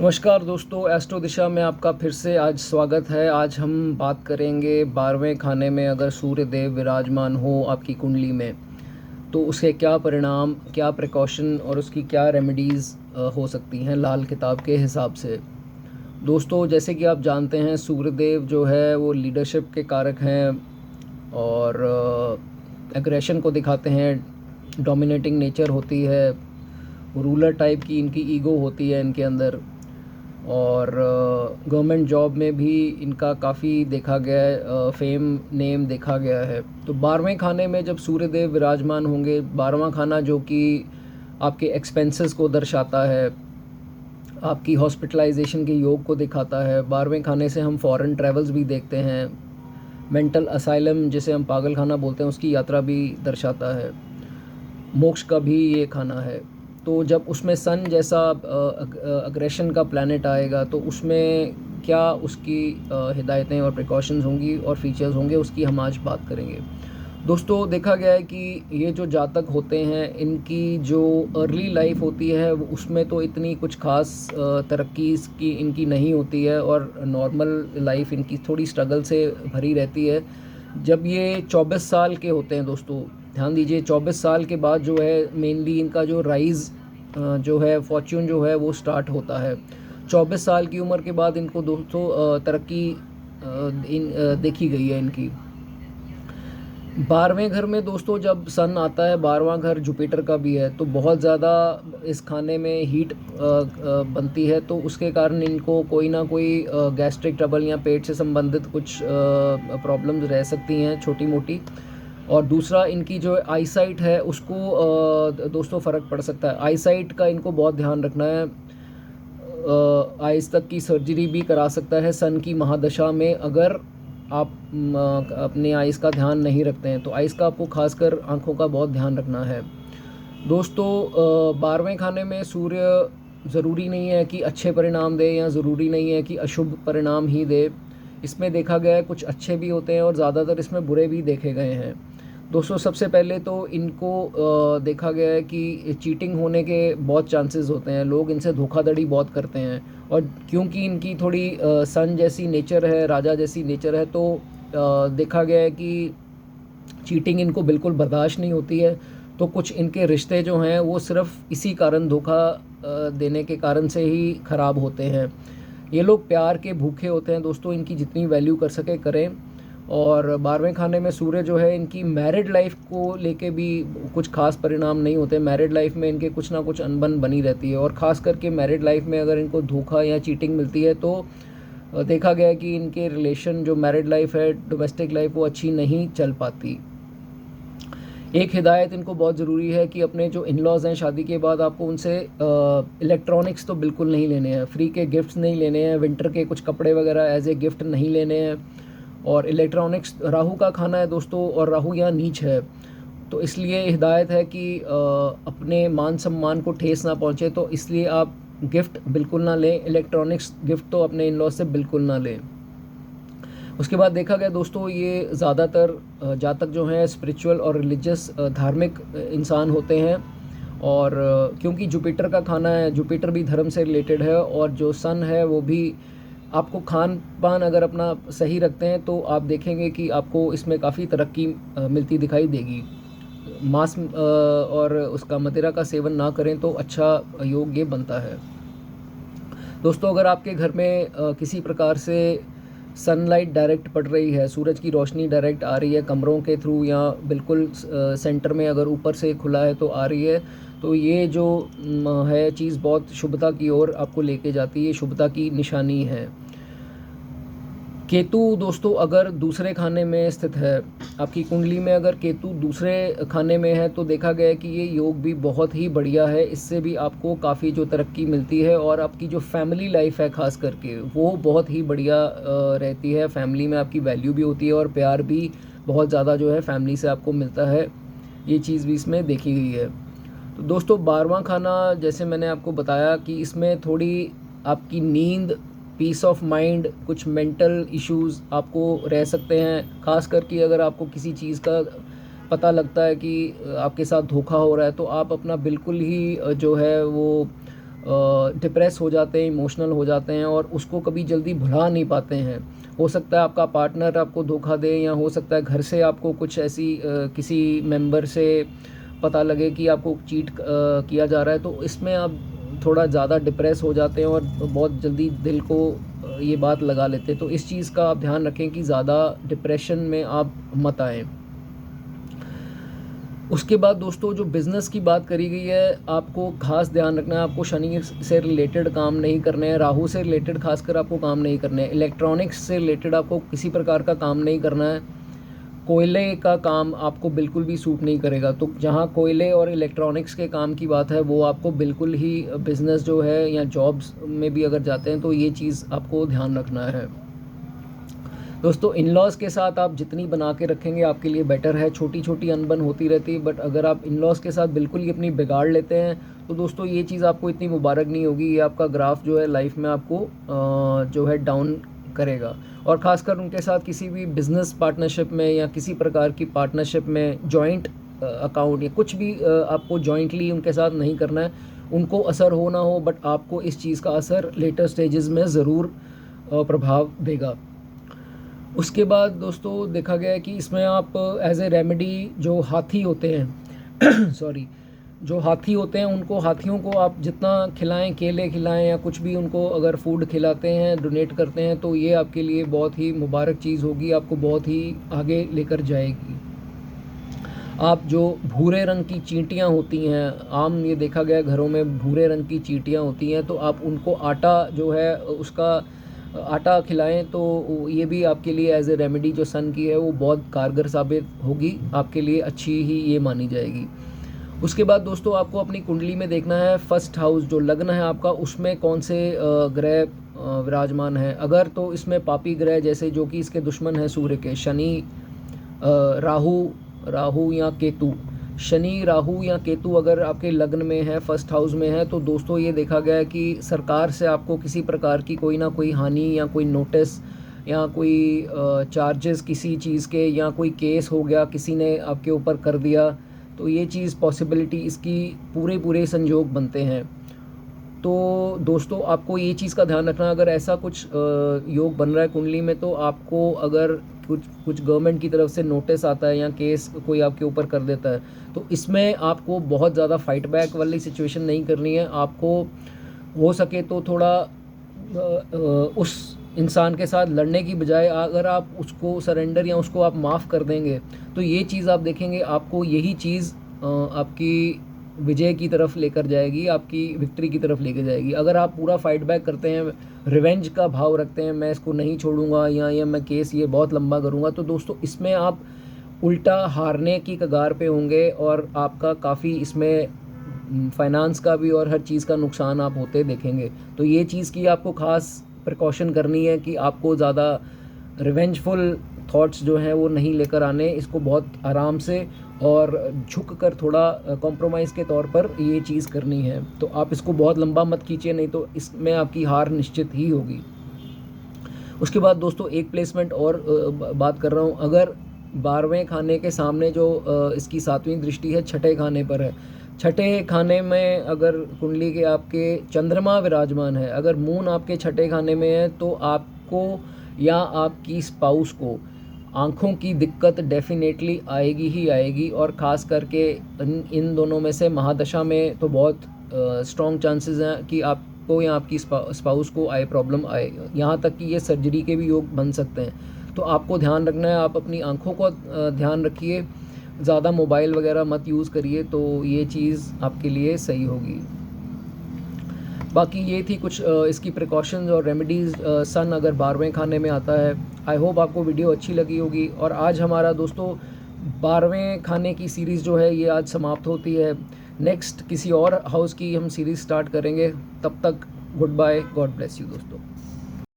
नमस्कार दोस्तों, एस्ट्रो दिशा में आपका फिर से आज स्वागत है। आज हम बात करेंगे 12वें खाने में अगर सूर्य देव विराजमान हो आपकी कुंडली में तो उसके क्या परिणाम, क्या प्रिकॉशन और उसकी क्या रेमेडीज़ हो सकती हैं लाल किताब के हिसाब से। दोस्तों, जैसे कि आप जानते हैं सूर्य देव जो है वो लीडरशिप के कारक हैं और एग्रेशन को दिखाते हैं, डोमिनेटिंग नेचर होती है, रूलर टाइप की इनकी ईगो होती है इनके अंदर। और गवर्नमेंट जॉब में भी इनका काफ़ी देखा गया है, फेम नेम देखा गया है। तो 12वें खाने में जब सूर्यदेव विराजमान होंगे, 12वां खाना जो कि आपके एक्सपेंसेस को दर्शाता है, आपकी हॉस्पिटलाइजेशन के योग को दिखाता है। 12वें खाने से हम फॉरेन ट्रैवल्स भी देखते हैं, मेंटल असाइलम जिसे हम पागल खाना बोलते हैं उसकी यात्रा भी दर्शाता है, मोक्ष का भी ये खाना है। तो जब उसमें सन जैसा अग्रेशन का प्लैनेट आएगा तो उसमें क्या उसकी हिदायतें और प्रिकॉशंस होंगी और फीचर्स होंगे, उसकी हम आज बात करेंगे। दोस्तों, देखा गया है कि ये जो जातक होते हैं इनकी जो अर्ली लाइफ होती है उसमें तो इतनी कुछ खास तरक्की की इनकी नहीं होती है और नॉर्मल लाइफ इनकी थोड़ी स्ट्रगल से भरी रहती है। जब ये 24 साल के होते हैं दोस्तों, ध्यान दीजिए, 24 साल के बाद जो है मेनली इनका जो राइज़ जो है फॉर्च्यून जो है वो स्टार्ट होता है। 24 साल की उम्र के बाद इनको दोस्तों तरक्की देखी गई है इनकी। 12वें घर में दोस्तों जब सन आता है, 12वां घर जुपिटर का भी है, तो बहुत ज़्यादा इस खाने में हीट बनती है, तो उसके कारण इनको कोई ना कोई गैस्ट्रिक ट्रबल या पेट से संबंधित कुछ प्रॉब्लम्स रह सकती हैं छोटी मोटी। और दूसरा, इनकी जो आईसाइट है उसको दोस्तों फ़र्क पड़ सकता है। आईसाइट का इनको बहुत ध्यान रखना है। आइज़ तक की सर्जरी भी करा सकता है सन की महादशा में अगर आप अपने आइज़ का ध्यान नहीं रखते हैं। तो आइज़ का आपको खासकर आँखों का बहुत ध्यान रखना है। दोस्तों, 12वें खाने में सूर्य ज़रूरी नहीं है कि अच्छे परिणाम दे या ज़रूरी नहीं है कि अशुभ परिणाम ही दे। इसमें देखा गया है कुछ अच्छे भी होते हैं और ज़्यादातर इसमें बुरे भी देखे गए हैं। दोस्तों, सबसे पहले तो इनको देखा गया है कि चीटिंग होने के बहुत चांसेस होते हैं, लोग इनसे धोखाधड़ी बहुत करते हैं। और क्योंकि इनकी थोड़ी सन जैसी नेचर है, राजा जैसी नेचर है, तो देखा गया है कि चीटिंग इनको बिल्कुल बर्दाश्त नहीं होती है। तो कुछ इनके रिश्ते जो हैं वो सिर्फ इसी कारण, धोखा देने के कारण से ही ख़राब होते हैं। ये लोग प्यार के भूखे होते हैं दोस्तों, इनकी जितनी वैल्यू कर सके करें। और 12वें खाने में सूर्य जो है इनकी मैरिड लाइफ को लेके भी कुछ खास परिणाम नहीं होते। मैरिड लाइफ में इनके कुछ ना कुछ अनबन बनी रहती है और ख़ास करके मैरिड लाइफ में अगर इनको धोखा या चीटिंग मिलती है तो देखा गया है कि इनके रिलेशन, जो मैरिड लाइफ है, डोमेस्टिक लाइफ, वो अच्छी नहीं चल पाती। एक हिदायत इनको बहुत ज़रूरी है कि अपने जो इन लॉज़ हैं शादी के बाद, आपको उनसे इलेक्ट्रॉनिक्स तो बिल्कुल नहीं लेने हैं, फ्री के गिफ्ट्स नहीं लेने हैं, विंटर के कुछ कपड़े वगैरह एज ए गिफ्ट नहीं लेने हैं। और इलेक्ट्रॉनिक्स राहु का खाना है दोस्तों, और राहु यहाँ नीच है, तो इसलिए हिदायत है कि अपने मान सम्मान को ठेस ना पहुँचे, तो इसलिए आप गिफ्ट बिल्कुल ना लें। इलेक्ट्रॉनिक्स गिफ्ट तो अपने इन लॉज से बिल्कुल ना लें। उसके बाद देखा गया दोस्तों, ये ज़्यादातर जातक जो हैं स्पिरिचुअल और रिलीजियस, धार्मिक इंसान होते हैं। और क्योंकि जुपिटर का खाना है, जुपिटर भी धर्म से रिलेटेड है, और जो सन है वो भी, आपको खान पान अगर अपना सही रखते हैं तो आप देखेंगे कि आपको इसमें काफ़ी तरक्की मिलती दिखाई देगी। मांस और उसका मदिरा का सेवन ना करें तो अच्छा योग ये बनता है। दोस्तों, अगर आपके घर में किसी प्रकार से सनलाइट डायरेक्ट पड़ रही है, सूरज की रोशनी डायरेक्ट आ रही है कमरों के थ्रू, या बिल्कुल सेंटर में अगर ऊपर से खुला है तो आ रही है, तो ये जो है चीज़ बहुत शुभता की ओर आपको लेके जाती है, शुभता की निशानी है। केतु दोस्तों अगर दूसरे खाने में स्थित है, आपकी कुंडली में अगर केतु दूसरे खाने में है, तो देखा गया है कि ये योग भी बहुत ही बढ़िया है। इससे भी आपको काफ़ी जो तरक्की मिलती है और आपकी जो फैमिली लाइफ है ख़ास करके वो बहुत ही बढ़िया रहती है। फैमिली में आपकी वैल्यू भी होती है और प्यार भी बहुत ज़्यादा जो है फैमिली से आपको मिलता है। ये चीज़ भी इसमें देखी गई है। तो दोस्तों, 12वां खाना जैसे मैंने आपको बताया कि इसमें थोड़ी आपकी नींद, पीस ऑफ माइंड, कुछ मेंटल इश्यूज़ आपको रह सकते हैं। ख़ास करके अगर आपको किसी चीज़ का पता लगता है कि आपके साथ धोखा हो रहा है, तो आप अपना बिल्कुल ही जो है वो डिप्रेस हो जाते हैं, इमोशनल हो जाते हैं और उसको कभी जल्दी भुला नहीं पाते हैं। हो सकता है आपका पार्टनर आपको धोखा दे, या हो सकता है घर से आपको कुछ ऐसी किसी मेंबर से पता लगे कि आपको चीट किया जा रहा है, तो इसमें आप थोड़ा ज़्यादा डिप्रेस हो जाते हैं और बहुत जल्दी दिल को ये बात लगा लेते हैं। तो इस चीज़ का आप ध्यान रखें कि ज़्यादा डिप्रेशन में आप मत आएँ। उसके बाद दोस्तों जो बिज़नेस की बात करी गई है, आपको ख़ास ध्यान रखना है, आपको शनि से रिलेटेड काम नहीं करने हैं, राहु से रिलेटेड खासकर आपको काम नहीं करने हैं, इलेक्ट्रॉनिक्स से रिलेटेड आपको किसी प्रकार का काम नहीं करना है, कोयले का काम आपको बिल्कुल भी सूट नहीं करेगा। तो जहाँ कोयले और इलेक्ट्रॉनिक्स के काम की बात है, वो आपको बिल्कुल ही बिज़नेस जो है या जॉब्स में भी अगर जाते हैं तो ये चीज़ आपको ध्यान रखना है। दोस्तों इन लॉज़ के साथ आप जितनी बना के रखेंगे आपके लिए बेटर है। छोटी छोटी अनबन होती रहती है, बट अगर आप इन लॉज़ के साथ बिल्कुल ही अपनी बिगाड़ लेते हैं तो दोस्तों ये चीज़ आपको इतनी मुबारक नहीं होगी। ये आपका ग्राफ जो है लाइफ में आपको जो है डाउन करेगा। और ख़ासकर उनके साथ किसी भी बिज़नेस पार्टनरशिप में या किसी प्रकार की पार्टनरशिप में जॉइंट अकाउंट या कुछ भी आपको जॉइंटली उनके साथ नहीं करना है। उनको असर हो ना हो, बट आपको इस चीज़ का असर लेटर स्टेजेस में ज़रूर प्रभाव देगा। उसके बाद दोस्तों देखा गया है कि इसमें आप एज ए रेमेडी जो हाथी होते हैं सॉरी, जो हाथी होते हैं उनको, हाथियों को आप जितना खिलाएं, केले खिलाएं या कुछ भी उनको अगर फूड खिलाते हैं, डोनेट करते हैं, तो ये आपके लिए बहुत ही मुबारक चीज़ होगी, आपको बहुत ही आगे लेकर जाएगी। आप जो भूरे रंग की चींटियाँ होती हैं, आम ये देखा गया घरों में भूरे रंग की चींटियाँ होती हैं, तो आप उनको आटा जो है उसका आटा खिलाएं, तो ये भी आपके लिए एज ए रेमेडी जो सन की है वो बहुत कारगर साबित होगी, आपके लिए अच्छी ही ये मानी जाएगी। उसके बाद दोस्तों आपको अपनी कुंडली में देखना है फर्स्ट हाउस जो लग्न है आपका, उसमें कौन से ग्रह विराजमान है। अगर तो इसमें पापी ग्रह जैसे जो कि इसके दुश्मन हैं सूर्य के, शनि, राहु या केतु, शनि, राहु या केतु अगर आपके लग्न में है, फर्स्ट हाउस में है, तो दोस्तों ये देखा गया है कि सरकार से आपको किसी प्रकार की कोई ना कोई हानि या कोई नोटिस या कोई चार्जेस किसी चीज़ के, या कोई केस हो गया किसी ने आपके ऊपर कर दिया, तो ये चीज़ पॉसिबिलिटी इसकी पूरे संजोग बनते हैं। तो दोस्तों आपको ये चीज़ का ध्यान रखना, अगर ऐसा कुछ योग बन रहा है कुंडली में, तो आपको अगर कुछ गवर्नमेंट की तरफ से नोटिस आता है या केस कोई आपके ऊपर कर देता है, तो इसमें आपको बहुत ज़्यादा फाइट बैक वाली सिचुएशन नहीं करनी है। आपको हो सके तो थोड़ा उस इंसान के साथ लड़ने की बजाय अगर आप उसको सरेंडर या उसको आप माफ़ कर देंगे, तो ये चीज़ आप देखेंगे आपको यही चीज़ आपकी विजय की तरफ लेकर जाएगी, आपकी विक्ट्री की तरफ लेकर जाएगी। अगर आप पूरा फाइट बैक करते हैं, रिवेंज का भाव रखते हैं, मैं इसको नहीं छोड़ूंगा या मैं केस ये बहुत लंबा करूंगा, तो दोस्तों इसमें आप उल्टा हारने की कगार पे होंगे और आपका काफ़ी इसमें फाइनेंस का भी और हर चीज़ का नुकसान आप होते देखेंगे। तो ये चीज़ की आपको ख़ास प्रिकॉशन करनी है कि आपको ज़्यादा रिवेंजफुल थॉट्स जो हैं वो नहीं लेकर आने, इसको बहुत आराम से और झुक कर थोड़ा कॉम्प्रोमाइज़ के तौर पर ये चीज़ करनी है। तो आप इसको बहुत लंबा मत खींचिए, नहीं तो इसमें आपकी हार निश्चित ही होगी। उसके बाद दोस्तों एक प्लेसमेंट और बात कर रहा हूँ, अगर 12वें खाने के सामने जो इसकी 7वीं दृष्टि है, छठे खाने पर है, छठे खाने में अगर कुंडली के आपके चंद्रमा विराजमान है, अगर मून आपके छठे खाने में है, तो आपको या आपकी स्पाउस को आँखों की दिक्कत डेफिनेटली आएगी ही आएगी, और ख़ास करके इन दोनों में से महादशा में तो बहुत स्ट्रॉन्ग चांसेस हैं कि आपको या आपकी स्पाउस को आई प्रॉब्लम आए, यहाँ तक कि ये सर्जरी के भी योग बन सकते हैं। तो आपको ध्यान रखना है, आप अपनी आँखों को ध्यान रखिए, ज़्यादा मोबाइल वगैरह मत यूज़ करिए, तो ये चीज़ आपके लिए सही होगी। बाकी ये थी कुछ इसकी प्रिकॉशंस और रेमेडीज़ सन अगर 12वें खाने में आता है। आई होप आपको वीडियो अच्छी लगी होगी। और आज हमारा दोस्तों 12वें खाने की सीरीज़ जो है ये आज समाप्त होती है। नेक्स्ट किसी और हाउस की हम सीरीज़ स्टार्ट करेंगे। तब तक goodbye, God bless you दोस्तों।